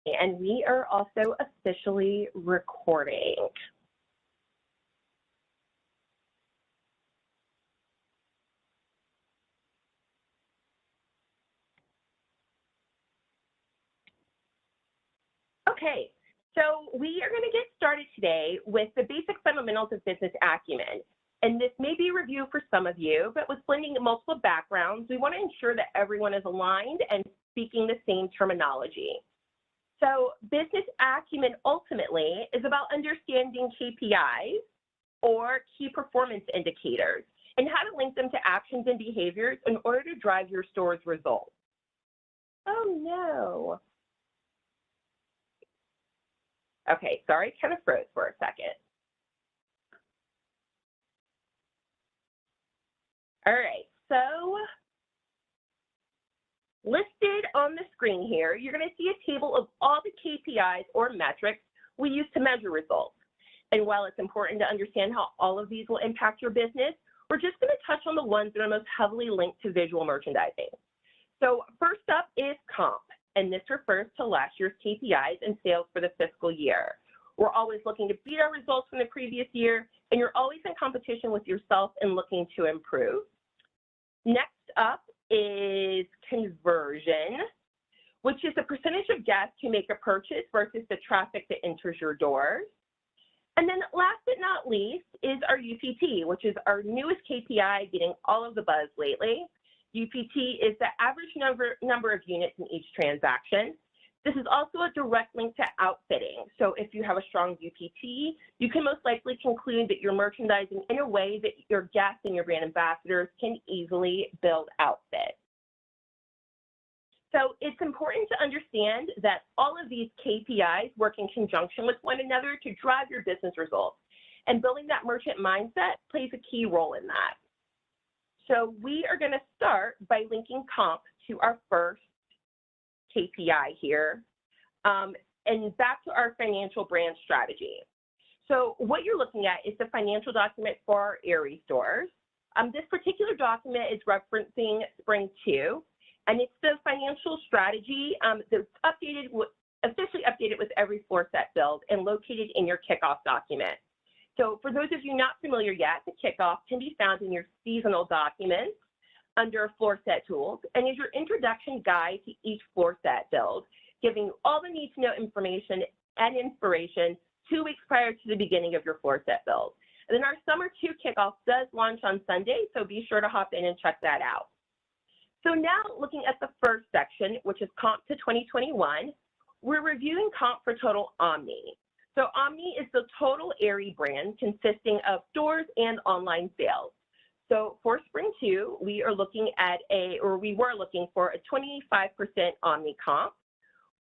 And we are also officially recording. Okay, so we are going to get started today with the basic fundamentals of business acumen. And this may be a review for some of you, but with blending multiple backgrounds, we want to ensure that everyone is aligned and speaking the same terminology. So business acumen ultimately is about understanding KPIs or key performance indicators and how to link them to actions and behaviors in order to drive your store's results. Oh no. Okay, sorry, kind of froze for a second. All right, so listed on the screen here, you're going to see a table of all the KPIs or metrics we use to measure results. And while it's important to understand how all of these will impact your business, we're just going to touch on the ones that are most heavily linked to visual merchandising. So first up is comp, and this refers to last year's KPIs and sales for the fiscal year. We're always looking to beat our results from the previous year, and you're always in competition with yourself and looking to improve. Next up is conversion, which is the percentage of guests who make a purchase versus the traffic that enters your doors. And then last but not least is our UPT, which is our newest KPI getting all of the buzz lately. UPT is the average number of units in each transaction. This is also a direct link to outfitting. So if you have a strong UPT, you can most likely conclude that you're merchandising in a way that your guests and your brand ambassadors can easily build outfits. So it's important to understand that all of these KPIs work in conjunction with one another to drive your business results. And building that merchant mindset plays a key role in that. So we are going to start by linking comp to our first KPI here, and back to our financial brand strategy. So what you're looking at is the financial document for our Aerie stores. This particular document is referencing Spring 2, and it's the financial strategy that's officially updated with every floor set build and located in your kickoff document. So for those of you not familiar yet, the kickoff can be found in your seasonal documents under floor set tools and is your introduction guide to each floor set build, giving you all the need to know information and inspiration 2 weeks prior to the beginning of your floor set build. And then our Summer 2 kickoff does launch on Sunday, so be sure to hop in and check that out. So now looking at the first section, which is comp to 2021, we're reviewing comp for total Omni. So Omni is the total Aerie brand consisting of stores and online sales. So for Spring 2, we were looking for a 25% Omni comp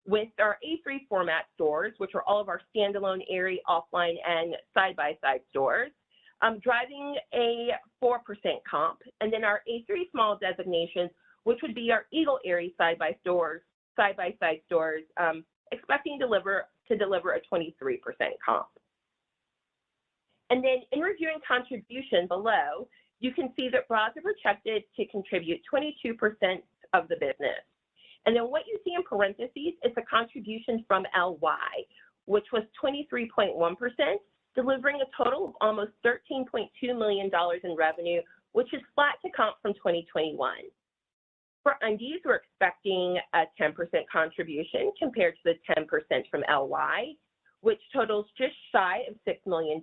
with our A3 format stores, which are all of our standalone Aerie offline and side-by-side stores, driving a 4% comp. And then our A3 small designations, which would be our Eagle Aerie side-by-side stores, expecting to deliver a 23% comp. And then in reviewing contribution below, you can see that bras are projected to contribute 22% of the business. And then what you see in parentheses is the contribution from LY, which was 23.1%, delivering a total of almost $13.2 million in revenue, which is flat to comp from 2021. For undies, we're expecting a 10% contribution compared to the 10% from LY, which totals just shy of $6 million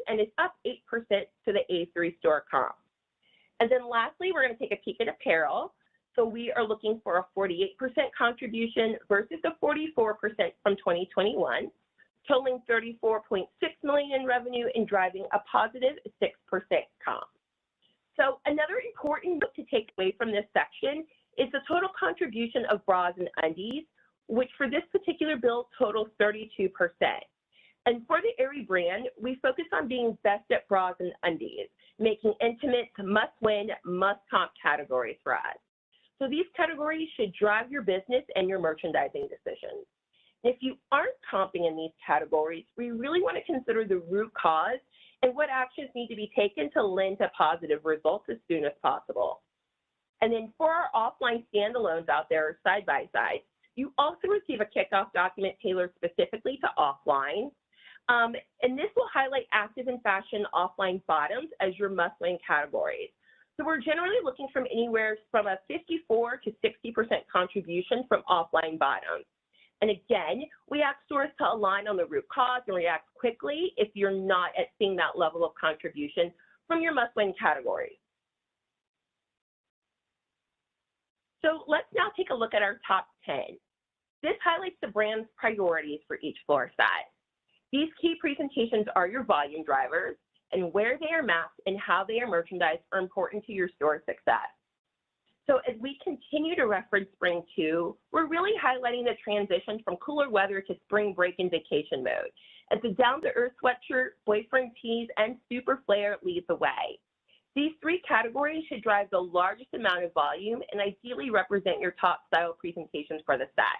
and is up 8% to the A3 store comp. And then lastly, we're going to take a peek at apparel. So we are looking for a 48% contribution versus the 44% from 2021, totaling $34.6 million in revenue and driving a positive 6% comp. So another important note to take away from this section is the total contribution of bras and undies, which for this particular build totals 32%. And for the Aerie brand, we focus on being best at bras and undies, making intimates must-win, must-comp categories for us. So these categories should drive your business and your merchandising decisions. If you aren't comping in these categories, we really want to consider the root cause and what actions need to be taken to lend to positive results as soon as possible. And then for our offline standalones out there side by side, You also receive a kickoff document tailored specifically to offline. And this will highlight active and fashion offline bottoms as your must-win categories. So we're generally looking from anywhere from a 54 to 60% contribution from offline bottoms. And again, we ask stores to align on the root cause and react quickly if you're not at seeing that level of contribution from your must-win categories. So let's now take a look at our top 10. This highlights the brand's priorities for each floor set. These key presentations are your volume drivers, and where they are mapped and how they are merchandised are important to your store success. So as we continue to reference spring 2, we're really highlighting the transition from cooler weather to spring break and vacation mode, as the down-to-earth sweatshirt, boyfriend tees, and super flare lead the way. These three categories should drive the largest amount of volume and ideally represent your top style presentations for the set.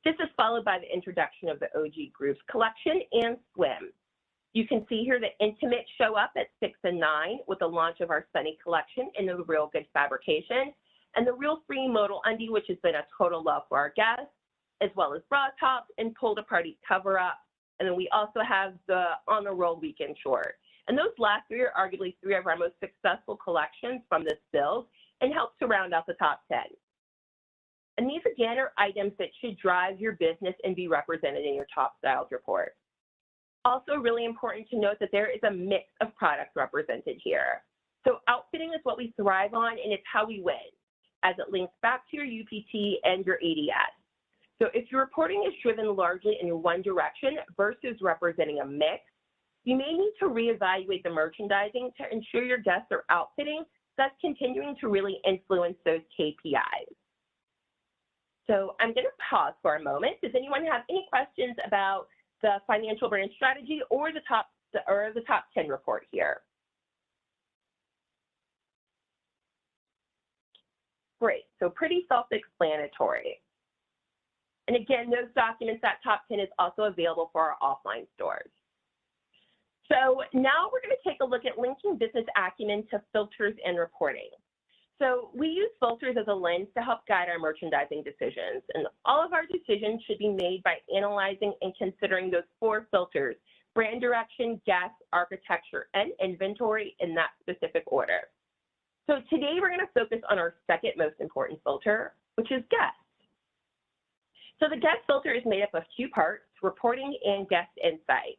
This is followed by the introduction of the OG Grooves collection and swim. You can see here the intimates show up at 6 and 9 with the launch of our Sunny collection in the Real Good fabrication, and the Real Free Modal Undie, which has been a total love for our guests, as well as bra tops and pull to party cover up. And then we also have the On the Roll weekend short. And those last three are arguably three of our most successful collections from this build and help to round out the top 10. And these again are items that should drive your business and be represented in your top styles report. Also really important to note that there is a mix of products represented here. So outfitting is what we thrive on and it's how we win, as it links back to your UPT and your ADS. So if your reporting is driven largely in one direction versus representing a mix, you may need to reevaluate the merchandising to ensure your guests are outfitting that's continuing to really influence those KPIs. So I'm going to pause for a moment. Does anyone have any questions about the financial brand strategy or the top 10 report here? Great, so pretty self-explanatory. And again, those documents, that top 10 is also available for our offline stores. So now we're going to take a look at linking business acumen to filters and reporting. So we use filters as a lens to help guide our merchandising decisions, and all of our decisions should be made by analyzing and considering those 4 filters: brand direction, guest, architecture, and inventory in that specific order. So today we're going to focus on our second most important filter, which is guest. So the guest filter is made up of 2 parts: reporting and guest insight.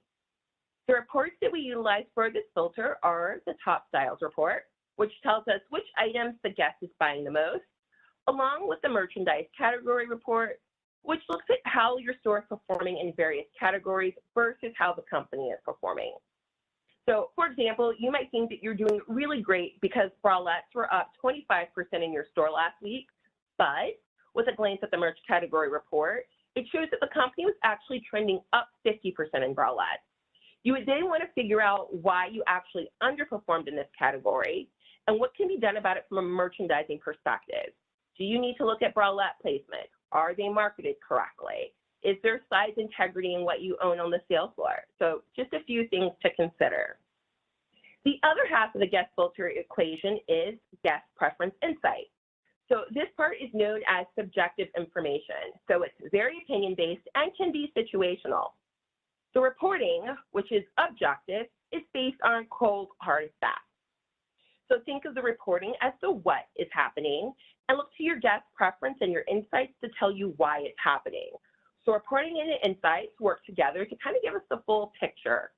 The reports that we utilize for this filter are the top styles report, which tells us which items the guest is buying the most, along with the merchandise category report, which looks at how your store is performing in various categories versus how the company is performing. So for example, you might think that you're doing really great because bralettes were up 25% in your store last week, but with a glance at the merch category report, it shows that the company was actually trending up 50% in bralettes. You would then want to figure out why you actually underperformed in this category and what can be done about it from a merchandising perspective. Do you need to look at bralette placement? Are they marketed correctly? Is there size integrity in what you own on the sales floor? So just a few things to consider. The other half of the guest filter equation is guest preference insight. So this part is known as subjective information. So it's very opinion-based and can be situational. The reporting, which is objective, is based on cold, hard facts. So think of the reporting as to what is happening and look to your guest preference and your insights to tell you why it's happening. So reporting and insights work together to kind of give us the full picture.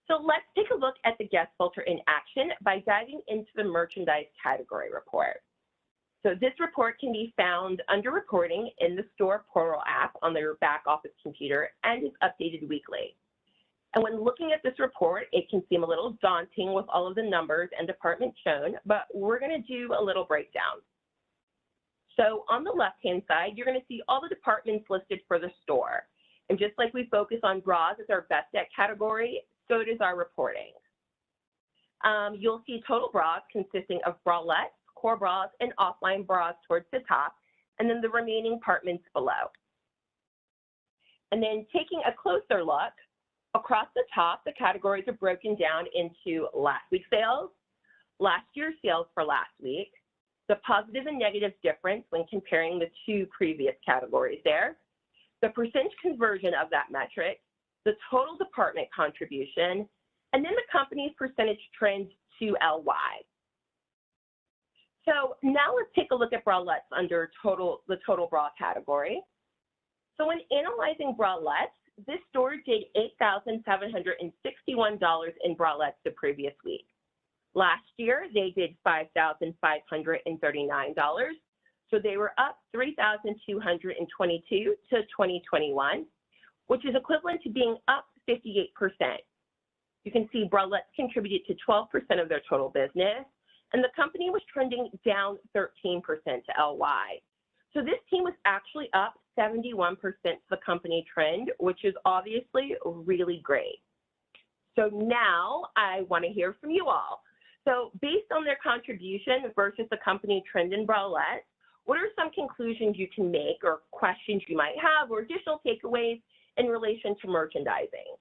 So let's take a look at the guest filter in action by diving into the merchandise category report. So this report can be found under reporting in the store portal app on their back office computer and is updated weekly. And when looking at this report, it can seem a little daunting with all of the numbers and departments shown, but we're going to do a little breakdown. So on the left-hand side, you're going to see all the departments listed for the store. And just like we focus on bras as our best at category, so does our reporting. You'll see total bras consisting of bralettes, core bras, and offline bras towards the top, and then the remaining departments below. And then taking a closer look, across the top, the categories are broken down into last week's sales, last year's sales for last week, the positive and negative difference when comparing the two previous categories there, the percentage conversion of that metric, the total department contribution, and then the company's percentage trend to LY. So now let's take a look at bralettes under the total bra category. So when analyzing bralettes, this store did $8,761 in bralettes the previous week. Last year, they did $5,539, so they were up $3,222 to 2021, which is equivalent to being up 58%. You can see bralettes contributed to 12% of their total business, and the company was trending down 13% to LY. So this team was actually up 71% to the company trend, which is obviously really great. So now I want to hear from you all. So based on their contribution versus the company trend in bralettes, what are some conclusions you can make or questions you might have or additional takeaways in relation to merchandising?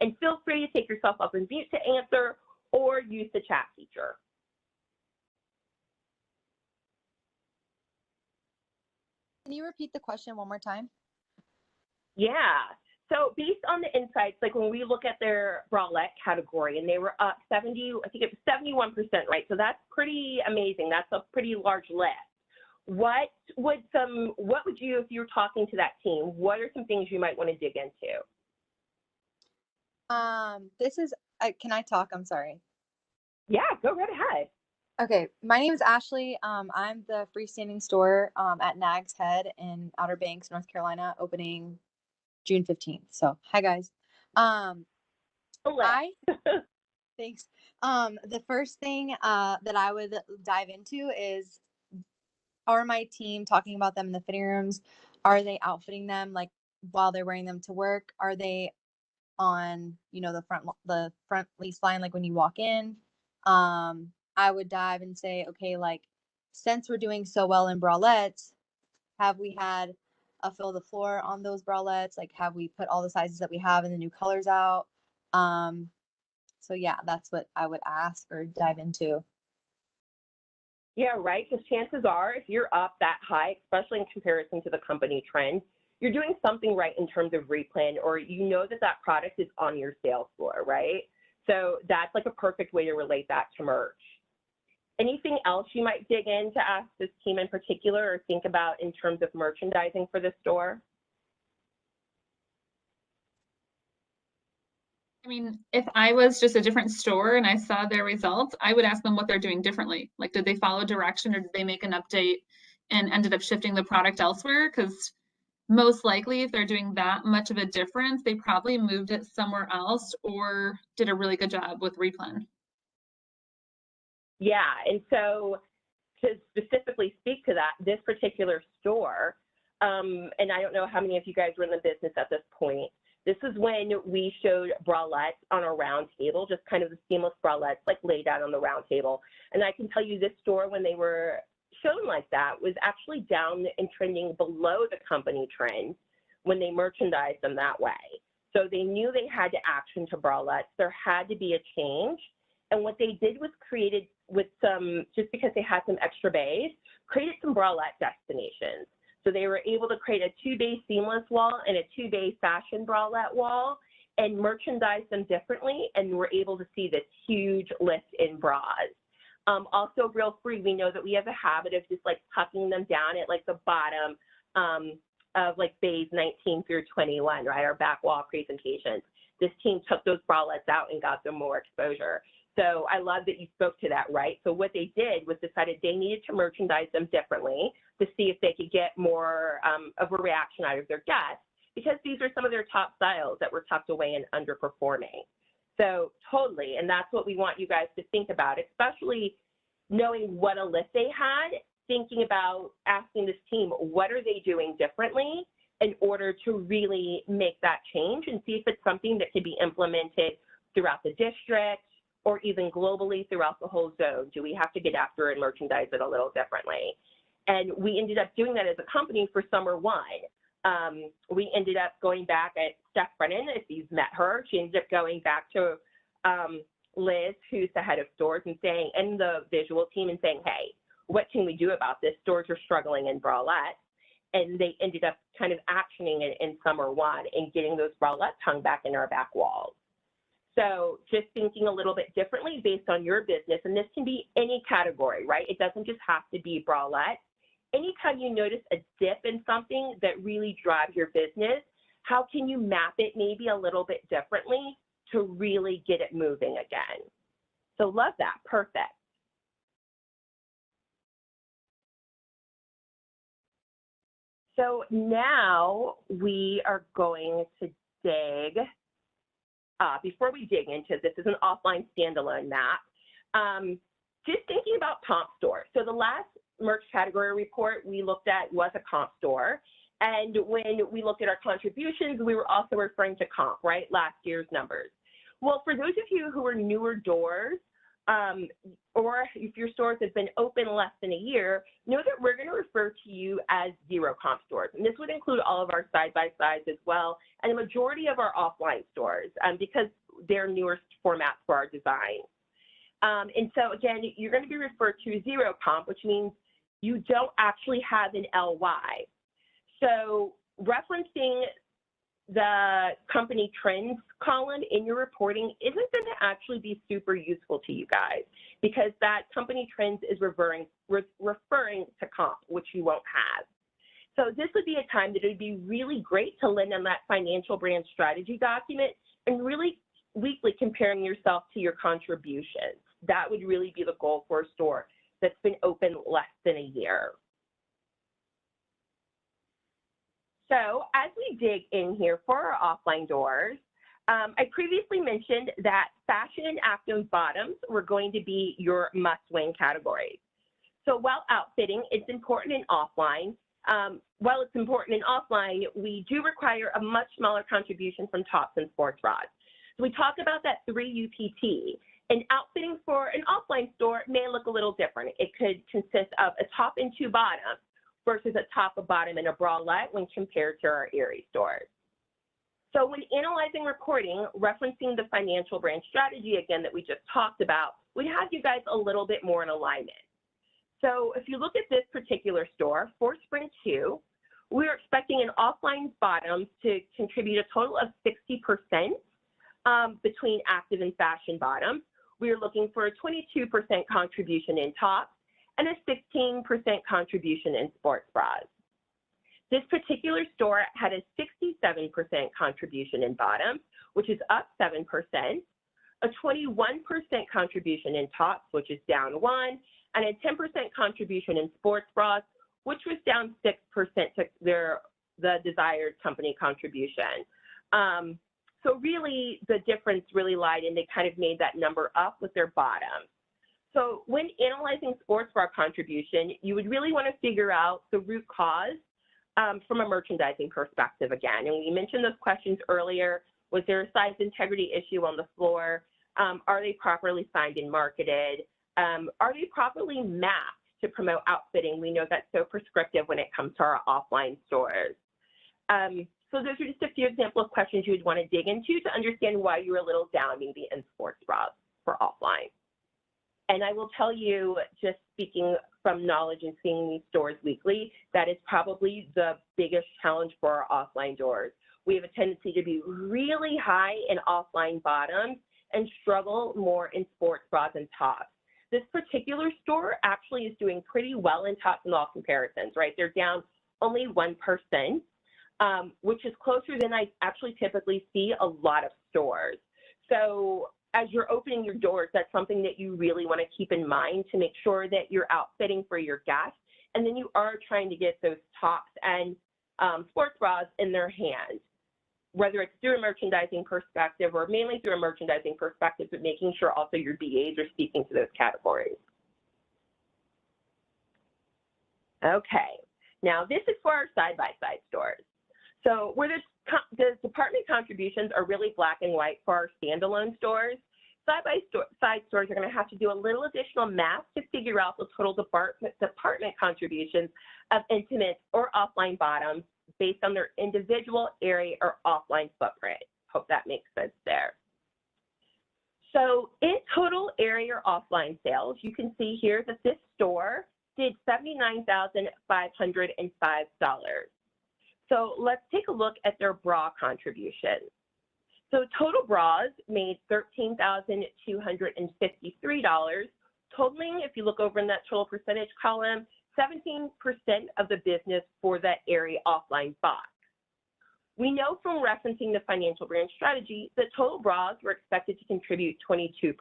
And feel free to take yourself up and mute to answer or use the chat feature. Can you repeat the question one more time? Yeah. So based on the insights, like when we look at their bralette category and they were up 71%, right? So that's pretty amazing. That's a pretty large lift. What would you, if you were talking to that team, what are some things you might want to dig into? Can I talk? I'm sorry. Yeah, go right ahead. Okay, my name is Ashley. I'm the freestanding store at Nag's Head in Outer Banks, North Carolina, opening June 15th. So, hi guys. Thanks. The first thing that I would dive into is, are my team talking about them in the fitting rooms? Are they outfitting them like while they're wearing them to work? Are they on, the front lease line, like when you walk in? I would dive and say, okay, like, since we're doing so well in bralettes, have we had a fill the floor on those bralettes? Like, have we put all the sizes that we have and the new colors out? So yeah, that's what I would ask or dive into. Yeah, right. Because chances are, if you're up that high, especially in comparison to the company trend, you're doing something right in terms of replan, or you know that that product is on your sales floor, right? So that's like a perfect way to relate that to merch. Anything else you might dig in to ask this team in particular or think about in terms of merchandising for the store? I mean, if I was just a different store and I saw their results, I would ask them what they're doing differently. Like, did they follow direction or did they make an update and ended up shifting the product elsewhere? Because most likely, if they're doing that much of a difference, they probably moved it somewhere else or did a really good job with replan. Yeah, and so to specifically speak to that, this particular store, and I don't know how many of you guys were in the business at this point, this is when we showed bralettes on a round table, just kind of the seamless bralettes like laid out on the round table. And I can tell you this store, when they were shown like that, was actually down and trending below the company trend when they merchandised them that way. So they knew they had to action to bralettes. There had to be a change. And what they did was created with some, just because they had some extra bays, created some bralette destinations. So they were able to create a 2-bay seamless wall and a 2-bay fashion bralette wall and merchandise them differently, and were able to see this huge lift in bras. Also real free, we know that we have a habit of just like tucking them down at like the bottom of like bays 19 through 21, right, our back wall presentations. This team took those bralettes out and got them more exposure. So I love that you spoke to that, right? So what they did was decided they needed to merchandise them differently to see if they could get more of a reaction out of their guests, because these are some of their top styles that were tucked away and underperforming. So totally, and that's what we want you guys to think about, especially knowing what a lift they had, thinking about asking this team, what are they doing differently in order to really make that change, and see if it's something that can be implemented throughout the district or even globally throughout the whole zone. Do we have to get after and merchandise it a little differently? And we ended up doing that as a company for summer one. We ended up going back at Steph Brennan, if you've met her, she ended up going back to Liz, who's the head of stores, and saying, and the visual team, and saying, hey, what can we do about this? Stores are struggling in bralettes. And they ended up kind of actioning it in summer one and getting those bralettes hung back in our back walls. So just thinking a little bit differently based on your business, and this can be any category, right? It doesn't just have to be bralette. Anytime you notice a dip in something that really drives your business, how can you map it maybe a little bit differently to really get it moving again? So love that, perfect. So now we are going to dig, before we dig into this is an offline standalone map, just thinking about comp stores. So the last merch category report we looked at was a comp store. And when we looked at our contributions, we were also referring to comp, right, last year's numbers. Well, for those of you who are newer doors, or if your stores have been open less than a year, know that we're going to refer to you as zero comp stores. And this would include all of our side-by-sides as well, and the majority of our offline stores, because they're newer formats for our design. And so again, you're going to be referred to zero comp, which means you don't actually have an LY. So referencing the company trends column in your reporting isn't going to actually be super useful to you guys, because that company trends is referring to comp, which you won't have. So this would be a time that it would be really great to lend on that financial brand strategy document and really weekly comparing yourself to your contributions. That would really be the goal for a store that's been open less than a year. So as we dig in here for our offline doors, I previously mentioned that fashion and active bottoms were going to be your must-win categories. So while outfitting, it's important in offline. While it's important in offline, we do require a much smaller contribution from tops and sports bras. So we talk about that 3 UPT. And outfitting for an offline store may look a little different. It could consist of a top and 2 bottoms versus a top, a bottom, and a bralette when compared to our Aerie stores. So when analyzing reporting, referencing the financial brand strategy again that we just talked about, we'd have you guys a little bit more in alignment. So if you look at this particular store, for Spring 2, we're expecting an offline bottoms to contribute a total of 60% between active and fashion bottoms. We are looking for a 22% contribution in tops and a 16% contribution in sports bras. This particular store had a 67% contribution in bottoms, which is up 7%, a 21% contribution in tops, which is down 1, and a 10% contribution in sports bras, which was down 6% to the desired company contribution. So really, the difference really lied in they kind of made that number up with their bottoms. So when analyzing sports bra contribution, you would really want to figure out the root cause from a merchandising perspective again. And we mentioned those questions earlier. Was there a size integrity issue on the floor? Are they properly signed and marketed? Are they properly mapped to promote outfitting? We know that's so prescriptive when it comes to our offline stores. So those are just a few examples of questions you would want to dig into to understand why you were a little down maybe in sports bras for offline. And I will tell you, just speaking from knowledge and seeing these stores weekly, that is probably the biggest challenge for our offline doors. We have a tendency to be really high in offline bottoms and struggle more in sports bras and tops. This particular store actually is doing pretty well in tops and all comparisons, right? They're down only 1%, which is closer than I actually typically see a lot of stores. So as you're opening your doors, that's something that you really want to keep in mind to make sure that you're outfitting for your guests, and then you are trying to get those tops and sports bras in their hands, whether it's through a merchandising perspective or mainly through a merchandising perspective, but making sure also your BAs are speaking to those categories. Okay, now this is for our side-by-side stores. So where the department contributions are really black and white for our standalone stores, side-by-side stores are going to have to do a little additional math to figure out the total department contributions of intimates or offline bottoms based on their individual area or offline footprint. Hope that makes sense there. So in total area or offline sales, you can see here that this store did $79,505. So let's take a look at their bra contribution. So total bras made $13,253, totaling, if you look over in that total percentage column, 17% of the business for that area offline box. We know from referencing the financial brand strategy that total bras were expected to contribute 22%.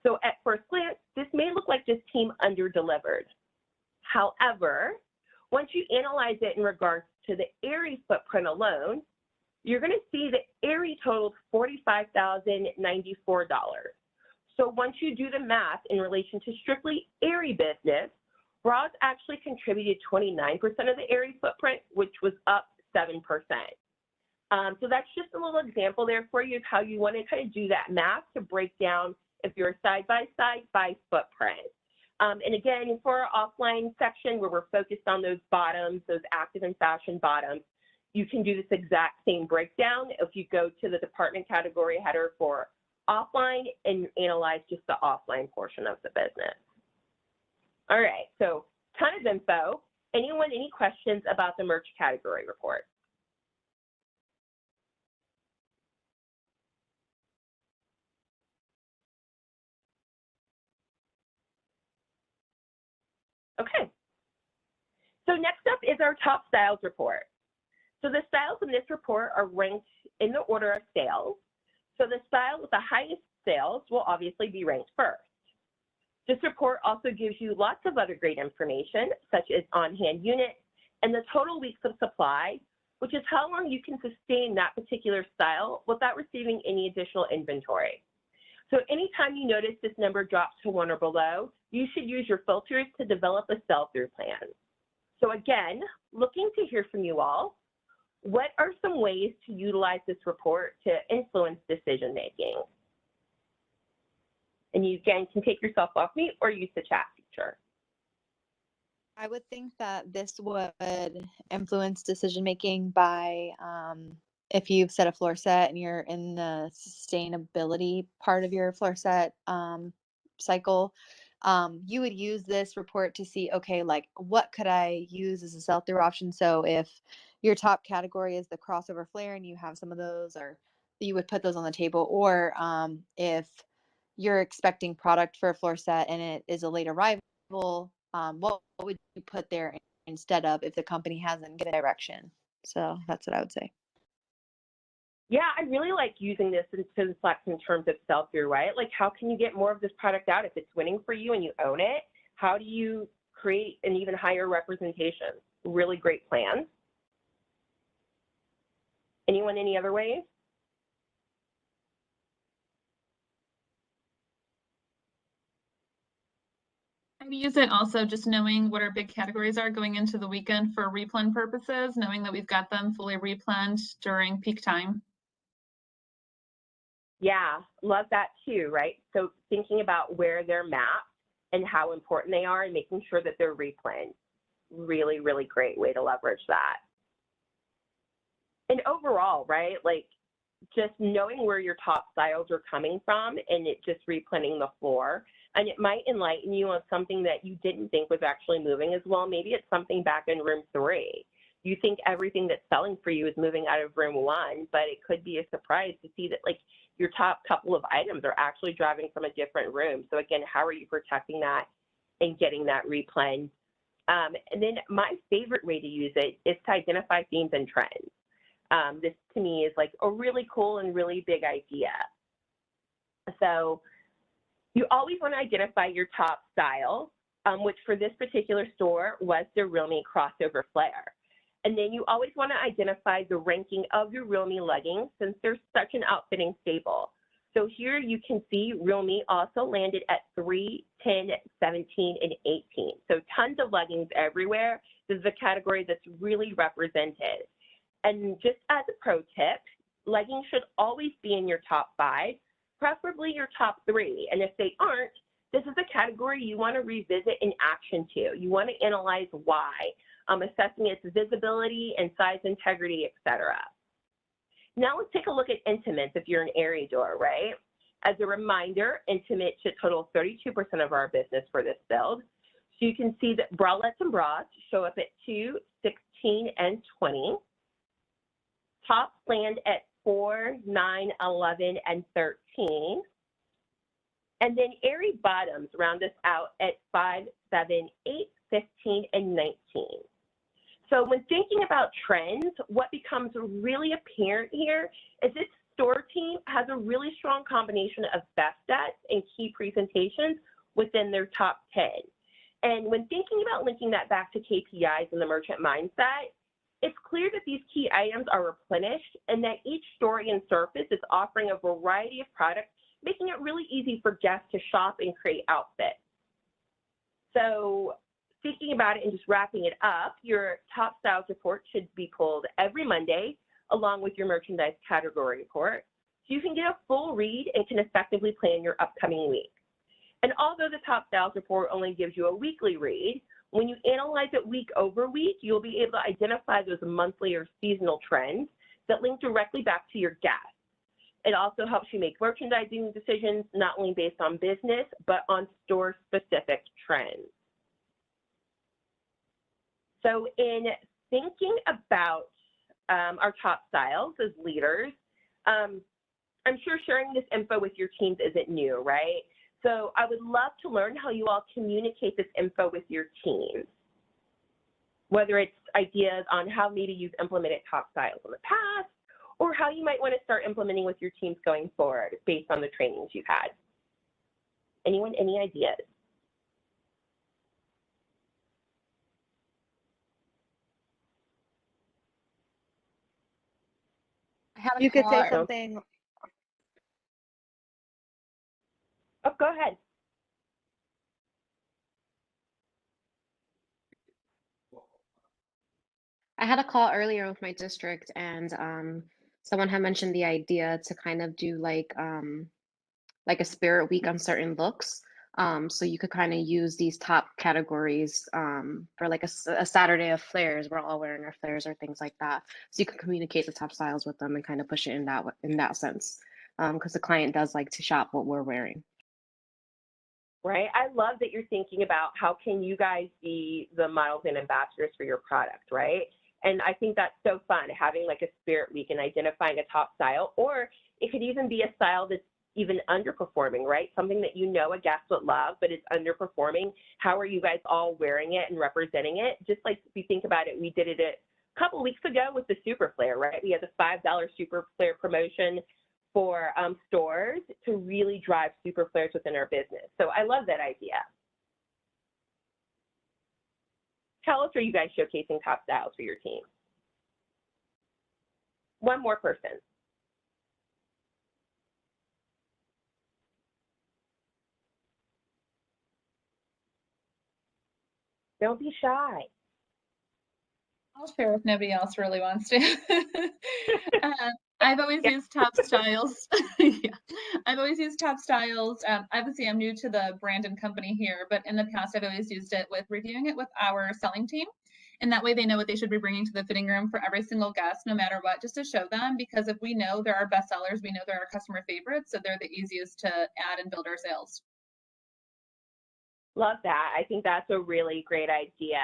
So at first glance, this may look like this team under-delivered. However, once you analyze it in regards to the Aerie footprint alone, you're going to see that Aerie totaled $45,094. So once you do the math in relation to strictly Aerie business, bras actually contributed 29% of the Aerie footprint, which was up 7%. So that's just a little example there for you of how you want to kind of do that math to break down if you're side-by-side by footprint. And again, for our offline section where we're focused on those bottoms, those active and fashion bottoms, you can do this exact same breakdown if you go to the department category header for offline and analyze just the offline portion of the business. All right, so ton of info. Anyone, any questions about the merch category report? Okay. So next up is our top styles report. So the styles in this report are ranked in the order of sales. So the style with the highest sales will obviously be ranked first. This report also gives you lots of other great information, such as on-hand units and the total weeks of supply, which is how long you can sustain that particular style without receiving any additional inventory. So anytime you notice this number drops to 1 or below, you should use your filters to develop a sell-through plan. So again, looking to hear from you all, what are some ways to utilize this report to influence decision-making? And you, again, can take yourself off mute or use the chat feature. I would think that this would influence decision-making by if you've set a floor set and you're in the sustainability part of your floor set cycle, you would use this report to see, okay, like what could I use as a sell-through option? So if your top category is the crossover flare and you have some of those, or you would put those on the table, or if you're expecting product for a floor set and it is a late arrival, what would you put there instead of if the company hasn't given direction? So that's what I would say. Yeah, I really like using this in Flex in terms of sell-through, right? Like, how can you get more of this product out if it's winning for you and you own it? How do you create an even higher representation? Really great plan. Anyone, any other ways? I use it also just knowing what our big categories are going into the weekend for replen purposes, knowing that we've got them fully replenished during peak time. Yeah, love that too, right? So thinking about where they're mapped and how important they are and making sure that they're replenished. Really, really great way to leverage that. And overall, right, like just knowing where your top styles are coming from and it just replenishing the floor. And it might enlighten you on something that you didn't think was actually moving as well. Maybe it's something back in room 3. You think everything that's selling for you is moving out of room 1, but it could be a surprise to see that like your top couple of items are actually driving from a different room. So again, how are you protecting that and getting that replen? And then my favorite way to use it is to identify themes and trends. This to me is like a really cool and really big idea. So you always want to identify your top style, which for this particular store was the Real Me crossover flare. And then you always want to identify the ranking of your Real Me leggings since they're such an outfitting staple. So here you can see Real Me also landed at 3, 10, 17, and 18. So tons of leggings everywhere. This is a category that's really represented. And just as a pro tip, leggings should always be in your top 5, preferably your top 3. And if they aren't, this is a category you want to revisit in action to. You want to analyze why, assessing its visibility and size integrity, etc. Now let's take a look at intimates if you're an Aerie door, right? As a reminder, intimate should total 32% of our business for this build. So you can see that bralettes and bras show up at 2, 16, and 20. Tops land at 4, 9, 11, and 13. And then airy bottoms round us out at 5, 7, 8, 15, and 19. So when thinking about trends, what becomes really apparent here is this store team has a really strong combination of best bets and key presentations within their top 10. And when thinking about linking that back to KPIs and the merchant mindset, it's clear that these key items are replenished and that each story and surface is offering a variety of products, making it really easy for guests to shop and create outfits. So thinking about it and just wrapping it up, your top styles report should be pulled every Monday along with your merchandise category report, so you can get a full read and can effectively plan your upcoming week. And although the top styles report only gives you a weekly read, when you analyze it week over week, you'll be able to identify those monthly or seasonal trends that link directly back to your guests. It also helps you make merchandising decisions not only based on business, but on store-specific trends. So in thinking about our top styles as leaders, I'm sure sharing this info with your teams isn't new, right? So I would love to learn how you all communicate this info with your teams, whether it's ideas on how maybe you've implemented top styles in the past, or how you might want to start implementing with your teams going forward based on the trainings you've had. Anyone, any ideas? You could say something. Oh, go ahead. I had a call earlier with my district, and someone had mentioned the idea to kind of do like a spirit week on certain looks. So you could kind of use these top categories for like a Saturday of flares. We're all wearing our flares or things like that. So you can communicate the top styles with them and kind of push it in that sense, because the client does like to shop what we're wearing. Right. I love that you're thinking about how can you guys be the models and ambassadors for your product, right? And I think that's so fun, having like a spirit week and identifying a top style, or it could even be a style that's even underperforming, right? Something that you know a guest would love, but it's underperforming. How are you guys all wearing it and representing it? Just like if you think about it, we did it a couple weeks ago with the Super Flare, right? We had the $5 Super Flare promotion for stores to really drive super flares within our business. So I love that idea. How else are you guys showcasing top styles for your team? One more person. Don't be shy. I'll share if nobody else really wants to. I've always used top styles. Yeah. I've always used top styles. Obviously, I'm new to the brand and company here, but in the past, I've always used it with reviewing it with our selling team. And that way they know what they should be bringing to the fitting room for every single guest, no matter what, just to show them. Because if we know they're our best sellers, we know they're our customer favorites, so they're the easiest to add and build our sales. Love that. I think that's a really great idea.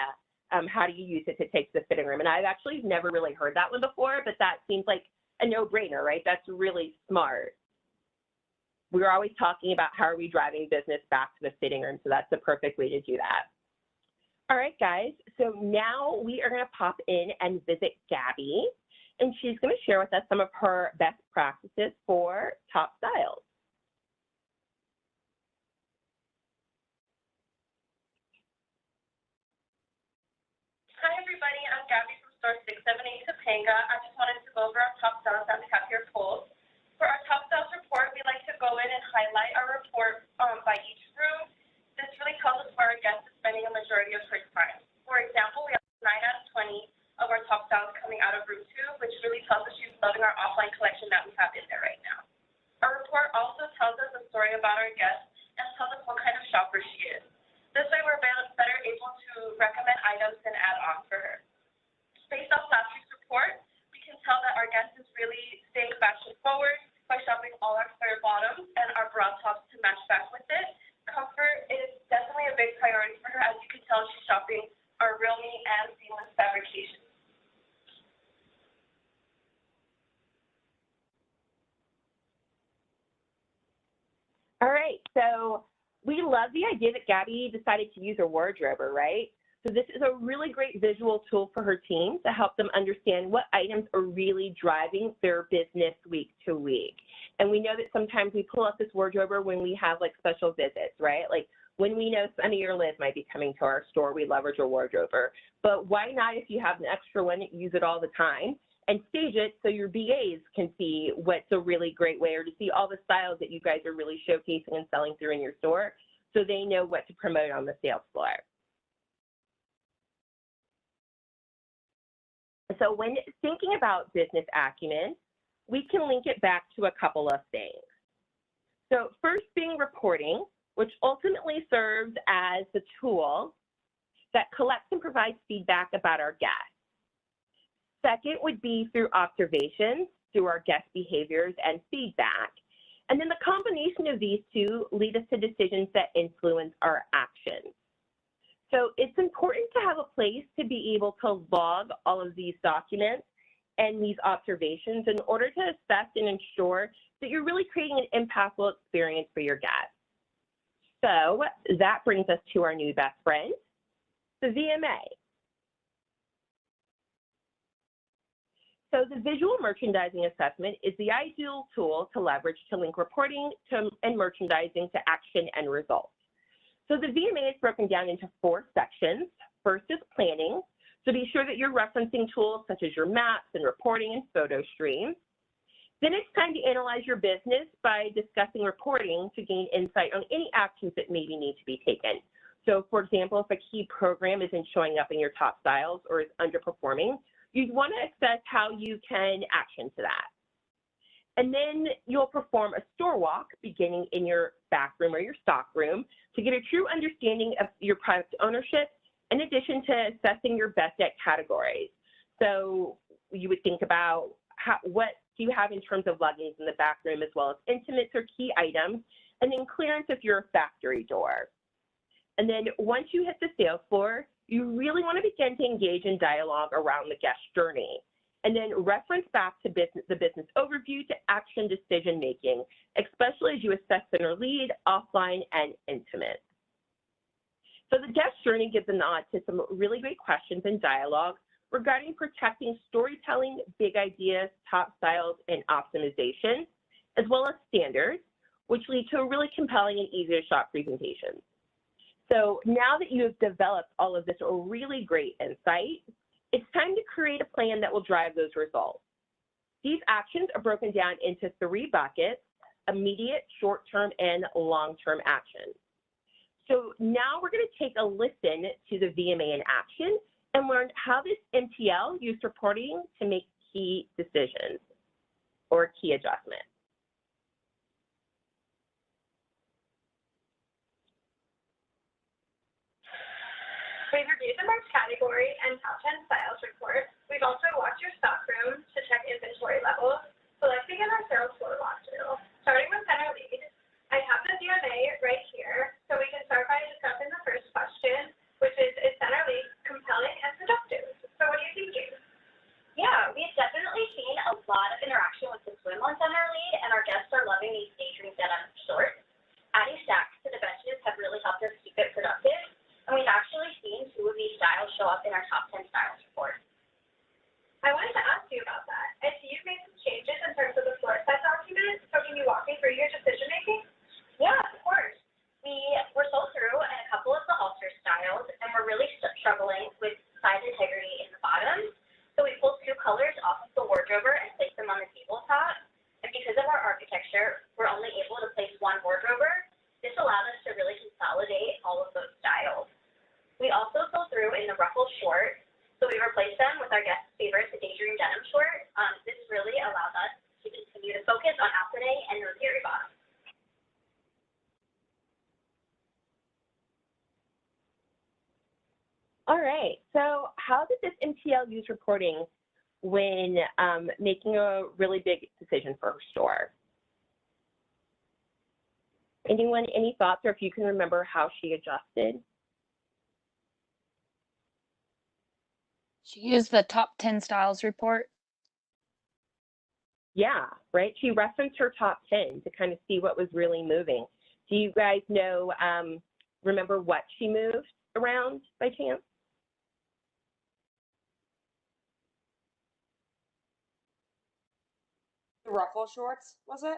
How do you use it to take to the fitting room? And I've actually never really heard that one before, but that seems like a no-brainer, right? That's really smart. We're always talking about how are we driving business back to the fitting room, so that's the perfect way to do that. All right, guys, so now we are gonna pop in and visit Gabby, and she's gonna share with us some of her best practices for top styles. Hi everybody, I'm Gabby from store 678 Topanga. I just wanted to go over our top styles that we have here pulled. For our top styles report, we like to go in and highlight our report by each room. This really tells us where our guest is spending a majority of her time. For example, we have 9 out of 20 of our top styles coming out of room 2, which really tells us she's loving our offline collection that we have in there right now. Our report also tells us a story about our guest and tells us what kind of shopper she is. This way, we're better able to recommend items and add on for her. Based off last week's report, we can tell that our guest is really staying fashion forward by shopping all our flare bottoms, and our So we love the idea that Gabby decided to use a wardrober, right? So this is a really great visual tool for her team to help them understand what items are really driving their business week to week. And we know that sometimes we pull up this wardrober when we have like special visits, right? Like when we know Sunny or Liz might be coming to our store, we leverage a wardrober. But why not, if you have an extra one, use it all the time and stage it so your BAs can see what's a really great way, or to see all the styles that you guys are really showcasing and selling through in your store, so they know what to promote on the sales floor. So when thinking about business acumen, we can link it back to a couple of things. So first being reporting, which ultimately serves as the tool that collects and provides feedback about our guests. Second would be through observations, through our guest behaviors and feedback. And then the combination of these two lead us to decisions that influence our actions. So it's important to have a place to be able to log all of these documents and these observations in order to assess and ensure that you're really creating an impactful experience for your guests. So that brings us to our new best friend, the VMA. So the visual merchandising assessment is the ideal tool to leverage to link reporting and merchandising to action and results. So the VMA is broken down into 4 sections. First is planning. So be sure that you're referencing tools such as your maps and reporting and photo streams. Then it's time to analyze your business by discussing reporting to gain insight on any actions that maybe need to be taken. So for example, if a key program isn't showing up in your top styles or is underperforming, you'd want to assess how you can action to that. And then you'll perform a store walk beginning in your back room or your stock room to get a true understanding of your product ownership, in addition to assessing your best at categories. So you would think about what do you have in terms of luggings in the back room, as well as intimates or key items, and then clearance if you're a factory door. And then once you hit the sales floor, you really want to begin to engage in dialogue around the guest journey, and then reference back to the business overview to action decision making, especially as you assess center lead, offline, and intimate. So the guest journey gives a nod to some really great questions and dialogue regarding protecting storytelling, big ideas, top styles, and optimization, as well as standards, which lead to a really compelling and easy to shop presentation. So now that you have developed all of this really great insight, it's time to create a plan that will drive those results. These actions are broken down into 3 buckets: immediate, short-term, and long-term actions. So now we're going to take a listen to the VMA in action and learn how this MTL used reporting to make key decisions or key adjustments. We've reviewed the March category and top 10 styles report. We've also walked your stock room to check inventory levels. So let's begin our sales floor walkthrough. Starting with center lead, I have the VMA right here, so we can start by discussing the first question, which is center lead compelling and productive? So what are you thinking? Yeah, we've definitely seen a lot of interaction with the swim on center lead, and our guests are loving these daydream denim shorts. Adding stacks to the benches have really helped us keep it productive, and we've actually seen 2 of these styles show up in our top 10 styles report. I wanted to ask you about that. I see you've made some changes in terms of the floor set document, so can you walk me through your decision making? Yeah, of course. We were sold through in a couple of the halter styles, and we're really struggling with size integrity in the bottoms. So we pulled 2 colors off of the wardrober and placed them on the tabletop. And because of our architecture, we're only able to place 1 wardrober. This allowed us to really consolidate all of those styles. We also sold through in the ruffle short, so we replaced them with our guest favorite, the daydream denim short. This really allowed us to continue to focus on applique and rosary bottoms. All right, so how did this MTL use reporting when making a really big decision for her store? Anyone, any thoughts, or if you can remember how she adjusted? She used the top 10 styles report. Yeah, right. She referenced her top 10 to kind of see what was really moving. Do you guys know, remember what she moved around by chance? The ruffle shorts, was it?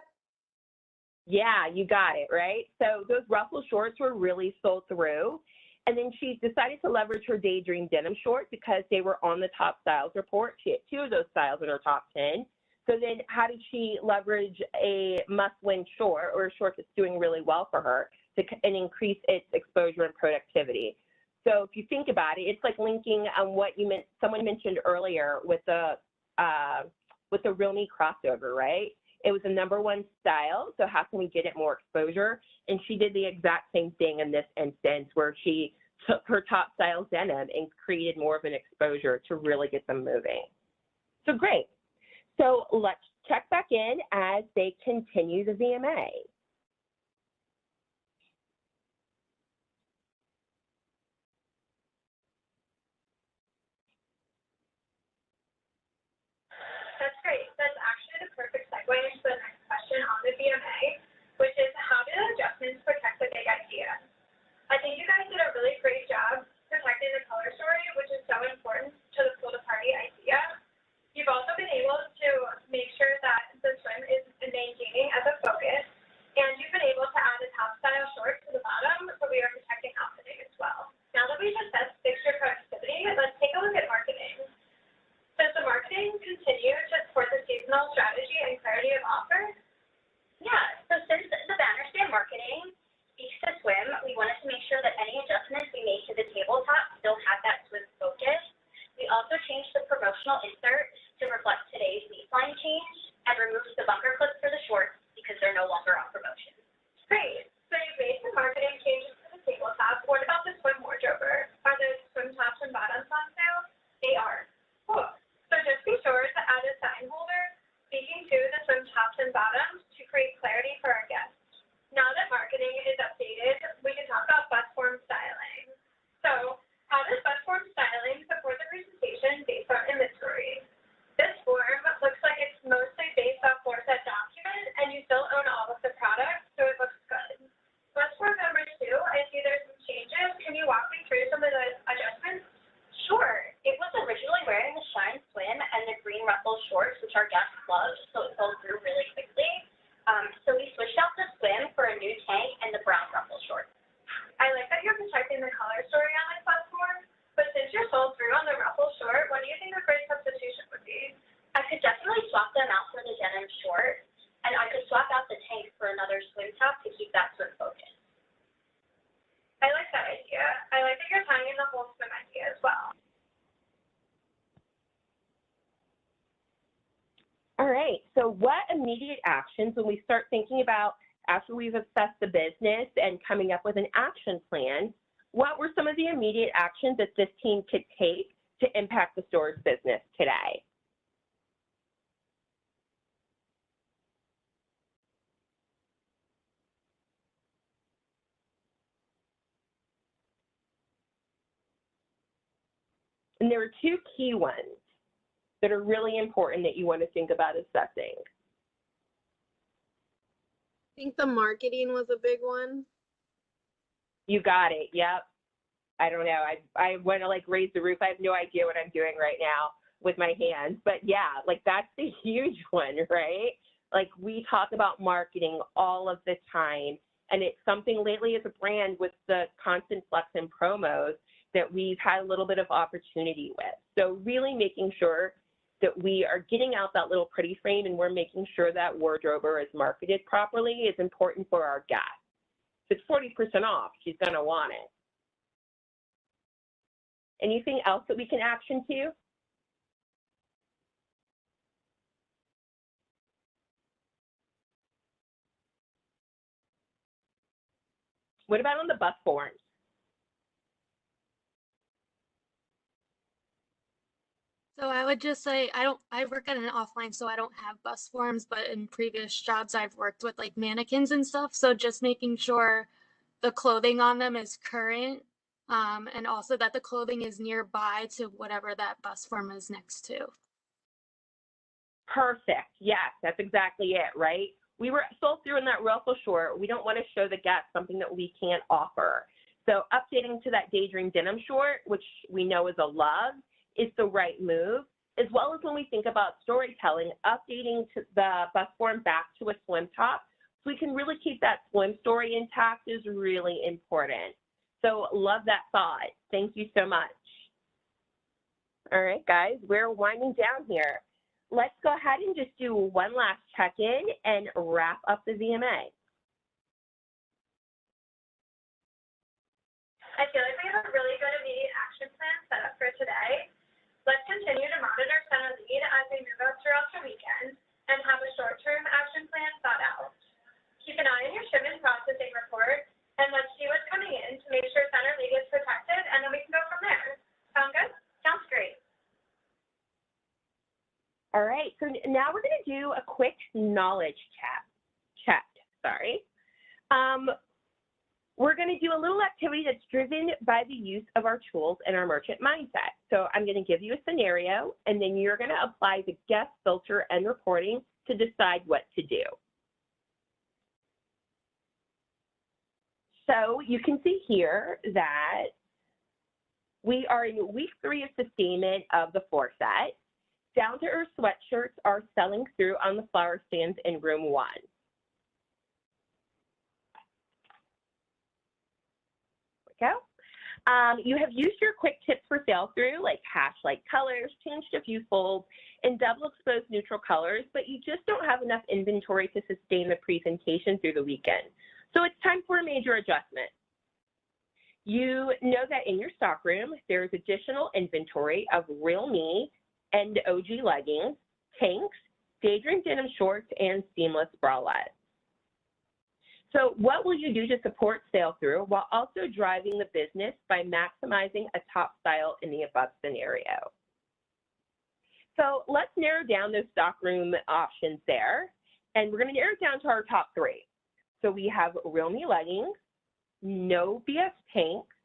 Yeah, you got it, right? So those ruffle shorts were really sold through. And then she decided to leverage her Daydream denim shorts because they were on the top styles report. She had 2 of those styles in her top 10. So then how did she leverage a must-win short, or a short that's doing really well for her, and increase its exposure and productivity? So if you think about it, it's like linking on what someone mentioned earlier with the Real Me crossover, right? It was the #1 style, so how can we get it more exposure? And she did the exact same thing in this instance, where she took her top style denim and created more of an exposure to really get them moving. So great. So let's check back in as they continue the VMA. That's great. That's actually the perfect segue into the next question on the VMA, which is how do adjustments protect the big idea? I think you guys did a really great job protecting the color story, which is so important to the pool to party idea. You've also been able to make sure that the swim is maintaining as a focus, and you've been able to add a top style short to the bottom, so we are protecting outfitting as well. Now that we've assessed fixture productivity, let's take a look at marketing. Does the marketing continue to support the seasonal strategy and clarity of offer? Yeah, so since the banner stand marketing speaks to swim, we wanted to make sure that any adjustments we made to the tabletop still have that swim focus. We also changed the promotional insert to reflect today's baseline change and removed the bunker clips for the shorts because they're no longer on promotion. Great. So you've made some marketing changes to the tabletop. What about the swim wardrobe? Are the swim tops and bottoms on sale? They are. Cool. So just be sure to add a sign holder speaking to the swim tops and bottoms to create clarity for our guests. Now that marketing is updated, we can talk about bus form styling. So how does bus form styling support the presentation based on inventory? This form looks like it's mostly based off floor set document, and you still own all of the products, so it looks good. Bus form number 2, I see there's some changes. Can you walk me through some of the adjustments? Sure. It was originally wearing the Shine Swim and the green ruffle shorts, which our guests loved, so it sold through really quickly. So we switched out the swim for a new tank and the brown ruffle shorts. I like that you're protecting the color story on this platform, but since you're sold through on the ruffle short, what do you think a great substitution would be? I could definitely swap them out for the denim short, and I could swap out the tank for another swim top to keep that swim focus. I like that idea. I like that you're tying in the whole swim idea as well. All right, so what immediate actions, when we start thinking about after we've assessed the business and coming up with an action plan, what were some of the immediate actions that this team could take to impact the store's business today? And there are 2 key ones that are really important that you want to think about assessing. I think the marketing was a big one. You got it. Yep. I don't know. I want to like raise the roof. I have no idea what I'm doing right now with my hands, but yeah, like that's the huge one, right? Like we talk about marketing all of the time, and it's something lately as a brand with the constant flex and promos that we've had a little bit of opportunity with. So really making sure that we are getting out that little pretty frame and we're making sure that wardrober is marketed properly is important for our guests. If it's 40% off, she's gonna want it. Anything else that we can action to? What about on the bus forms? So I would just say I work at an offline, so I don't have bus forms, but in previous jobs I've worked with like mannequins and stuff. So just making sure the clothing on them is current, and also that the clothing is nearby to whatever that bus form is next to. Perfect. Yes, that's exactly it, right? we were sold through in that ruffle short. We don't want to show the guests something that we can't offer. So updating to that daydream denim short, which we know is a love, is the right move, as well as when we think about storytelling, updating to the bust form back to a swim top so we can really keep that swim story intact is really important. So love that thought. Thank you so much. All right, guys, we're winding down here. Let's go ahead and just do one last check-in and wrap up the VMA. I feel like we have a really good immediate action plan set up for today. Let's continue to monitor center lead as we move out throughout the weekend and have a short-term action plan thought out. Keep an eye on your shipment processing report and let's see what's coming in to make sure center lead is protected, and then we can go from there. Sound good? Sounds great. All right, so now we're going to do a quick knowledge check. We're going to do a little activity that's driven by the use of our tools and our merchant mindset. So I'm going to give you a scenario, and then you're going to apply the guest filter and reporting to decide what to do. So you can see here that we are in week 3 of sustainment of the 4 set. Down-to-earth sweatshirts are selling through on the flower stands in room 1. Go. You have used your quick tips for sale through, like hash light colors, changed a few folds, and double exposed neutral colors, but you just don't have enough inventory to sustain the presentation through the weekend. So it's time for a major adjustment. You know that in your stockroom, there's additional inventory of Real Me and OG leggings, tanks, daydream denim shorts, and seamless bralettes. So what will you do to support sale through while also driving the business by maximizing a top style in the above scenario? So let's narrow down those stockroom options there, and we're going to narrow it down to our top 3. So we have Real Me leggings, No BS tanks,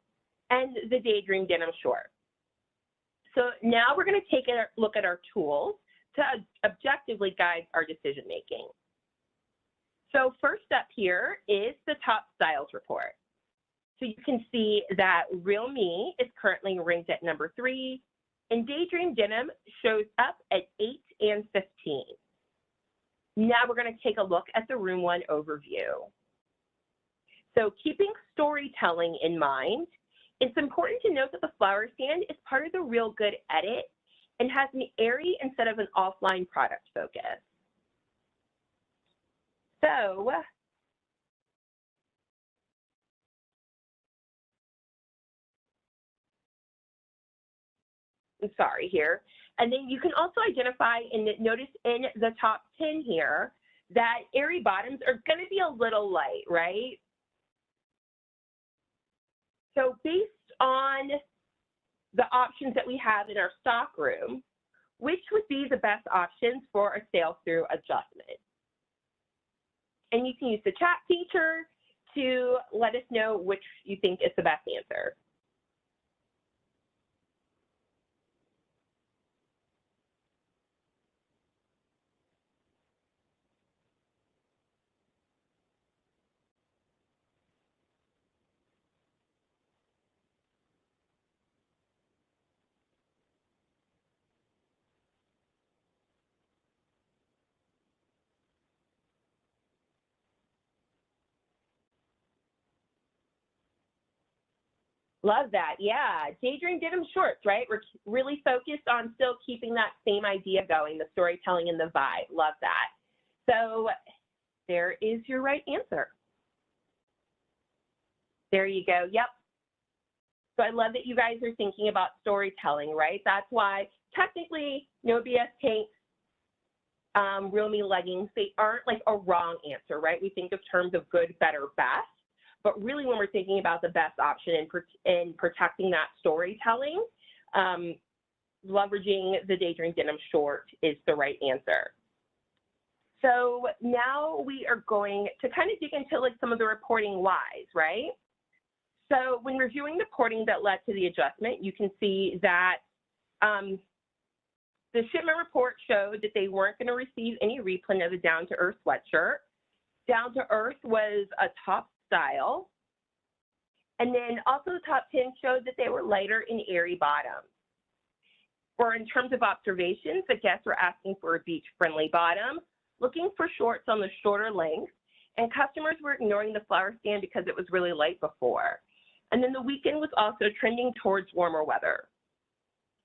and the daydream denim short. So now we're going to take a look at our tools to objectively guide our decision making. So first up here is the top styles report. So you can see that Real Me is currently ranked at number 3, and daydream denim shows up at 8 and 15. Now we're going to take a look at the room 1 overview. So keeping storytelling in mind, it's important to note that the flower stand is part of the Real Good edit and has an airy instead of an offline product focus. So I'm sorry here. And then you can also identify and notice in the top 10 here that airy bottoms are going to be a little light, right? So based on the options that we have in our stock room, which would be the best options for a sale through adjustment? And you can use the chat feature to let us know which you think is the best answer. Love that. Yeah, daydream denim shorts, right? We're really focused on still keeping that same idea going, the storytelling and the vibe. Love that. So there is your right answer. There you go. Yep. So I love that you guys are thinking about storytelling, right? That's why technically No BS tanks, Real Me leggings, they aren't like a wrong answer, right? We think of terms of good, better, best. But really, when we're thinking about the best option in protecting that storytelling, leveraging the daydream denim short is the right answer. So now we are going to kind of dig into like some of the reporting whys, right? So when reviewing the reporting that led to the adjustment, you can see that the shipment report showed that they weren't going to receive any reprint of the down-to-earth sweatshirt. Down to Earth was a top style. And then also the top 10 showed that they were lighter and airy bottoms. Or in terms of observations, the guests were asking for a beach-friendly bottom, looking for shorts on the shorter length, and customers were ignoring the flower stand because it was really light before. And then the weekend was also trending towards warmer weather.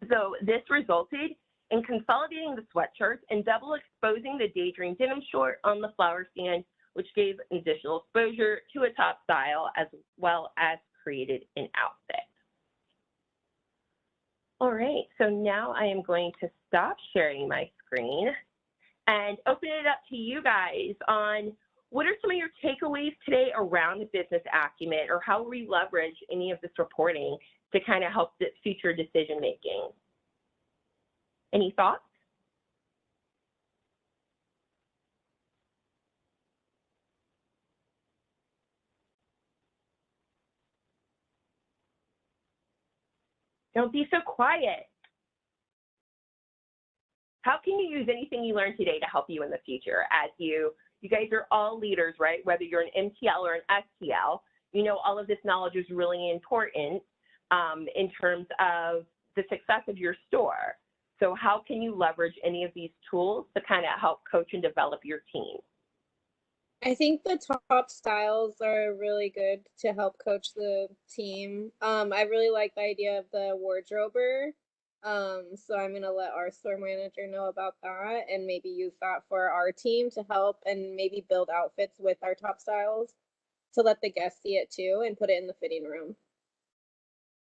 So this resulted in consolidating the sweatshirts and double exposing the Daydream denim short on the flower stand, which gave additional exposure to a top style as well as created an outfit. All right, so now I am going to stop sharing my screen and open it up to you guys on what are some of your takeaways today around business acumen, or how we leverage any of this reporting to kind of help the future decision making. Any thoughts? Don't be so quiet. How can you use anything you learned today to help you in the future as you guys are all leaders, right? Whether you're an MTL or an STL, you know all of this knowledge is really important in terms of the success of your store. So how can you leverage any of these tools to kind of help coach and develop your team? I think the top styles are really good to help coach the team. I really like the idea of the wardrober. So I'm gonna let our store manager know about that and maybe use that for our team to help and maybe build outfits with our top styles to let the guests see it too and put it in the fitting room.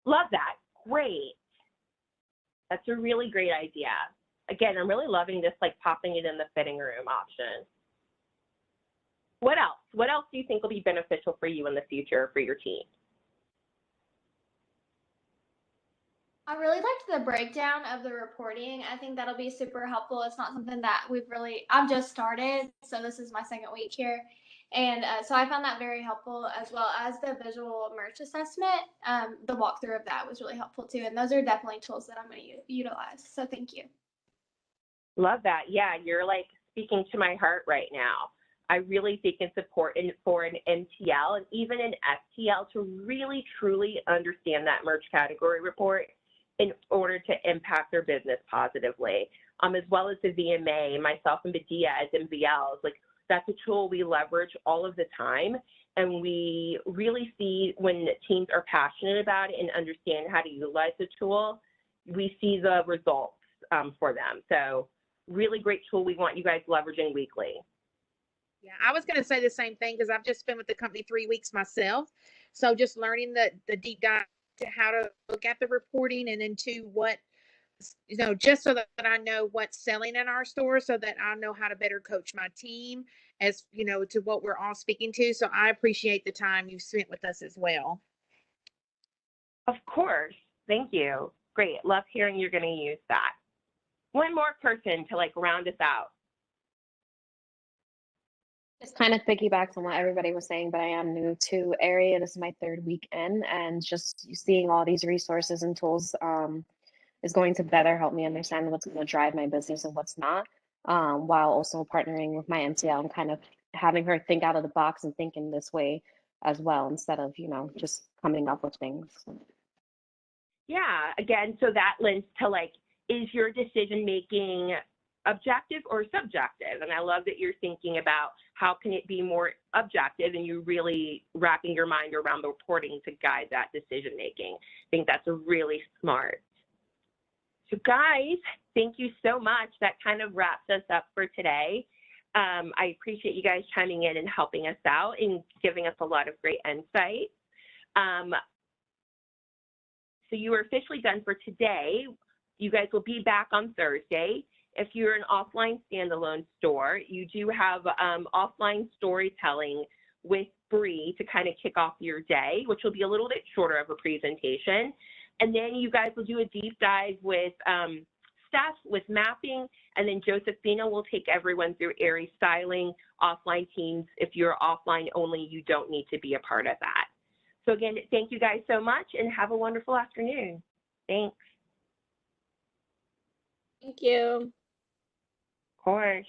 Love that. Great. That's a really great idea. Again, I'm really loving this, like popping it in the fitting room option. What else? What else do you think will be beneficial for you in the future for your team? I really liked the breakdown of the reporting. I think that'll be super helpful. It's not something that I've just started, so this is my second week here. And so I found that very helpful, as well as the visual merch assessment. The walkthrough of that was really helpful too. And those are definitely tools that I'm going to utilize. So thank you. Love that. Yeah, you're like speaking to my heart right now. I really think it's important for an MTL and even an STL to really, truly understand that merch category report in order to impact their business positively, as well as the VMA, myself and Badia as MVLs. Like, that's a tool we leverage all of the time, and we really see when teams are passionate about it and understand how to utilize the tool, we see the results for them. So really great tool we want you guys leveraging weekly. Yeah, I was going to say the same thing because I've just been with the company 3 weeks myself. So just learning the deep dive to how to look at the reporting, and then to what, just so that I know what's selling in our store, so that I know how to better coach my team as, to what we're all speaking to. So I appreciate the time you've spent with us as well. Of course. Thank you. Great. Love hearing you're going to use that. One more person to round us out. Just kind of piggybacks on what everybody was saying, but I am new to area. This is my 3rd week in, and just seeing all these resources and tools is going to better help me understand what's going to drive my business and what's not, while also partnering with my MTL and kind of having her think out of the box and thinking this way as well, instead of, just coming up with things. Yeah, again, so that lends to is your decision making objective or subjective? And I love that you're thinking about how can it be more objective, and you really wrapping your mind around the reporting to guide that decision making. I think that's really smart. So guys, thank you so much. That kind of wraps us up for today. I appreciate you guys chiming in and helping us out and giving us a lot of great insight. So you are officially done for today. You guys will be back on Thursday. If you're an offline standalone store, you do have offline storytelling with Bree to kind of kick off your day, which will be a little bit shorter of a presentation. And then you guys will do a deep dive with Steph with mapping, and then Josephina will take everyone through Aerie styling. Offline teams, if you're offline only, you don't need to be a part of that. So again, thank you guys so much, and have a wonderful afternoon. Thanks. Thank you. Of course.